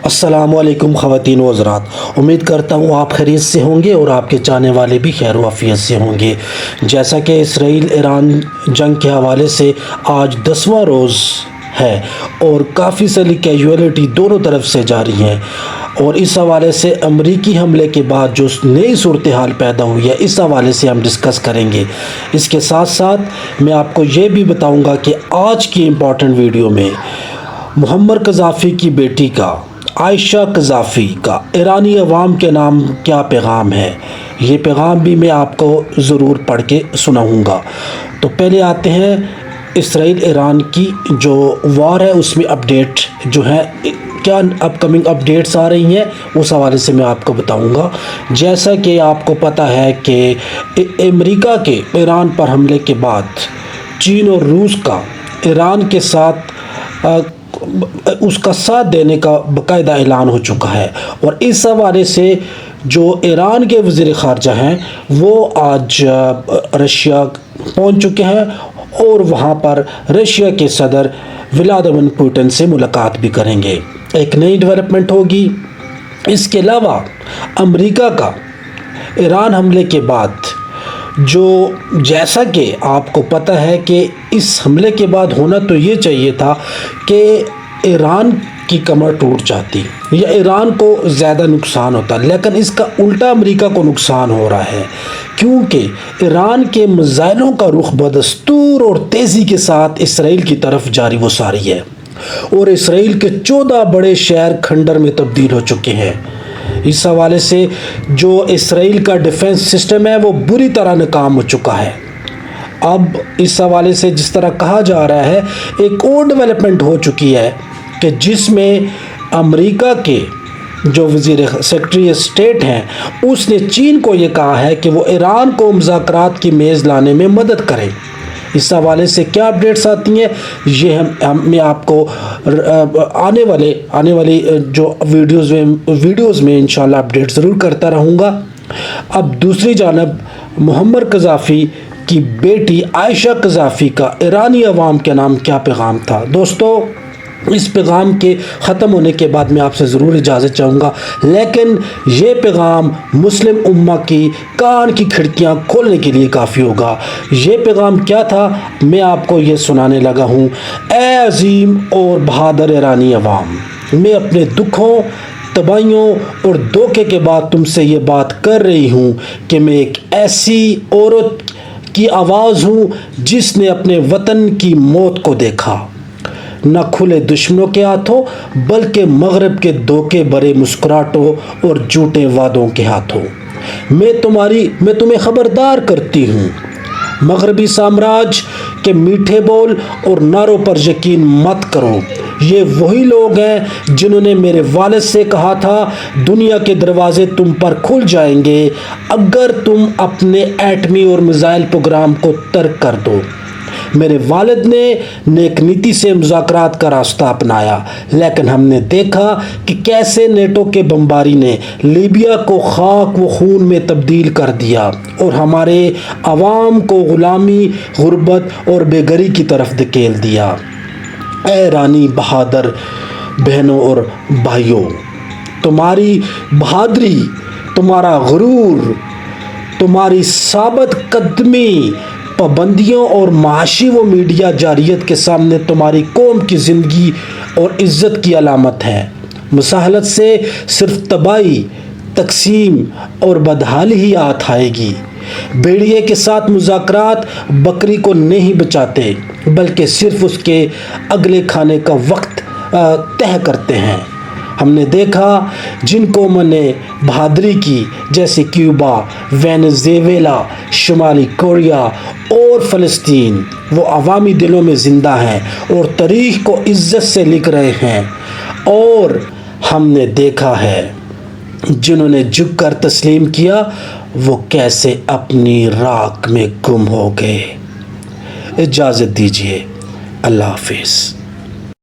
السلام علیکم خواتین و حضرات، امید کرتا ہوں آپ خیریت سے ہوں گے اور آپ کے چاہنے والے بھی خیر و عافیت سے ہوں گے۔ جیسا کہ اسرائیل ایران جنگ کے حوالے سے آج 10واں روز ہے اور کافی ساری کیجویلٹی دونوں طرف سے جاری ہیں، اور اس حوالے سے امریکی حملے کے بعد جو نئی صورتحال پیدا ہوئی ہے اس حوالے سے ہم ڈسکس کریں گے۔ اس کے ساتھ ساتھ میں آپ کو یہ بھی بتاؤں گا کہ آج کی امپورٹنٹ ویڈیو میں معمر قذافی کی بیٹی کا، عائشہ قذافی کا، ایرانی عوام کے نام کیا پیغام ہے، یہ پیغام بھی میں آپ کو ضرور پڑھ کے سناؤں گا۔ تو پہلے آتے ہیں اسرائیل ایران کی جو وار ہے اس میں اپڈیٹ جو ہے، کیا اپ کمنگ اپڈیٹس آ رہی ہیں اس حوالے سے میں آپ کو بتاؤں گا۔ جیسا کہ آپ کو پتہ ہے کہ امریکہ کے ایران پر حملے کے بعد چین اور روس کا ایران کے ساتھ اس کا ساتھ دینے کا باقاعدہ اعلان ہو چکا ہے، اور اس حوالے سے جو ایران کے وزیر خارجہ ہیں وہ آج رشیا پہنچ چکے ہیں اور وہاں پر رشیا کے صدر ولادیمیر پوٹن سے ملاقات بھی کریں گے۔ ایک نئی ڈیولپمنٹ ہوگی۔ اس کے علاوہ امریکہ کا ایران حملے کے بعد جو، جیسا کہ آپ کو پتہ ہے کہ اس حملے کے بعد ہونا تو یہ چاہیے تھا کہ ایران کی کمر ٹوٹ جاتی یا ایران کو زیادہ نقصان ہوتا، لیکن اس کا الٹا امریکہ کو نقصان ہو رہا ہے، کیونکہ ایران کے میزائلوں کا رخ بدستور اور تیزی کے ساتھ اسرائیل کی طرف جاری و ساری ہے، اور اسرائیل کے 14 بڑے شہر کھنڈر میں تبدیل ہو چکے ہیں۔ اس حوالے سے جو اسرائیل کا ڈیفنس سسٹم ہے وہ بری طرح ناکام ہو چکا ہے۔ اب اس حوالے سے جس طرح کہا جا رہا ہے، ایک اور ڈیولپمنٹ ہو چکی ہے کہ جس میں امریکہ کے جو سیکرٹری اسٹیٹ ہیں اس نے چین کو یہ کہا ہے کہ وہ ایران کو مذاکرات کی میز لانے میں مدد کرے۔ اس حوالے سے کیا اپڈیٹس آتی ہیں یہ میں آپ کو آنے والی جو ویڈیوز میں انشاءاللہ اپڈیٹ ضرور کرتا رہوں گا۔ اب دوسری جانب معمر قذافی کی بیٹی عائشہ قذافی کا ایرانی عوام کے نام کیا پیغام تھا۔ دوستو، اس پیغام کے ختم ہونے کے بعد میں آپ سے ضرور اجازت چاہوں گا، لیکن یہ پیغام مسلم امہ کی کان کی کھڑکیاں کھولنے کے لیے کافی ہوگا۔ یہ پیغام کیا تھا میں آپ کو یہ سنانے لگا ہوں۔ اے عظیم اور بہادر ایرانی عوام، میں اپنے دکھوں، تباہیوں اور دھوکے کے بعد تم سے یہ بات کر رہی ہوں کہ میں ایک ایسی عورت کی آواز ہوں جس نے اپنے وطن کی موت کو دیکھا، نہ کھلے دشمنوں کے ہاتھوں بلکہ مغرب کے دھوکے برے مسکراہٹوں اور جھوٹے وعدوں کے ہاتھوں۔ میں تمہیں خبردار کرتی ہوں، مغربی سامراج کے میٹھے بول اور نعروں پر یقین مت کرو۔ یہ وہی لوگ ہیں جنہوں نے میرے والد سے کہا تھا دنیا کے دروازے تم پر کھل جائیں گے اگر تم اپنے ایٹمی اور میزائل پروگرام کو ترک کر دو۔ میرے والد نے نیک نیتی سے مذاکرات کا راستہ اپنایا، لیکن ہم نے دیکھا کہ کیسے نیٹو کے بمباری نے لیبیا کو خاک و خون میں تبدیل کر دیا اور ہمارے عوام کو غلامی، غربت اور بے گھری کی طرف دھکیل دیا۔ اے ایرانی بہادر بہنوں اور بھائیوں، تمہاری بہادری، تمہارا غرور، تمہاری ثابت قدمی پابندیوں اور معاشی و میڈیا جارحیت کے سامنے تمہاری قوم کی زندگی اور عزت کی علامت ہے۔ مساحلت سے صرف تباہی، تقسیم اور بدحالی ہی آئے گی۔ بھیڑیے کے ساتھ مذاکرات بکری کو نہیں بچاتے بلکہ صرف اس کے اگلے کھانے کا وقت طے کرتے ہیں۔ ہم نے دیکھا جن قوموں نے بہادری کی، جیسے کیوبا، وینزویلا، شمالی کوریا اور فلسطین، وہ عوامی دلوں میں زندہ ہیں اور تاریخ کو عزت سے لکھ رہے ہیں۔ اور ہم نے دیکھا ہے جنہوں نے جھک کر تسلیم کیا وہ کیسے اپنی راکھ میں گم ہو گئے۔ اجازت دیجیے، اللہ حافظ۔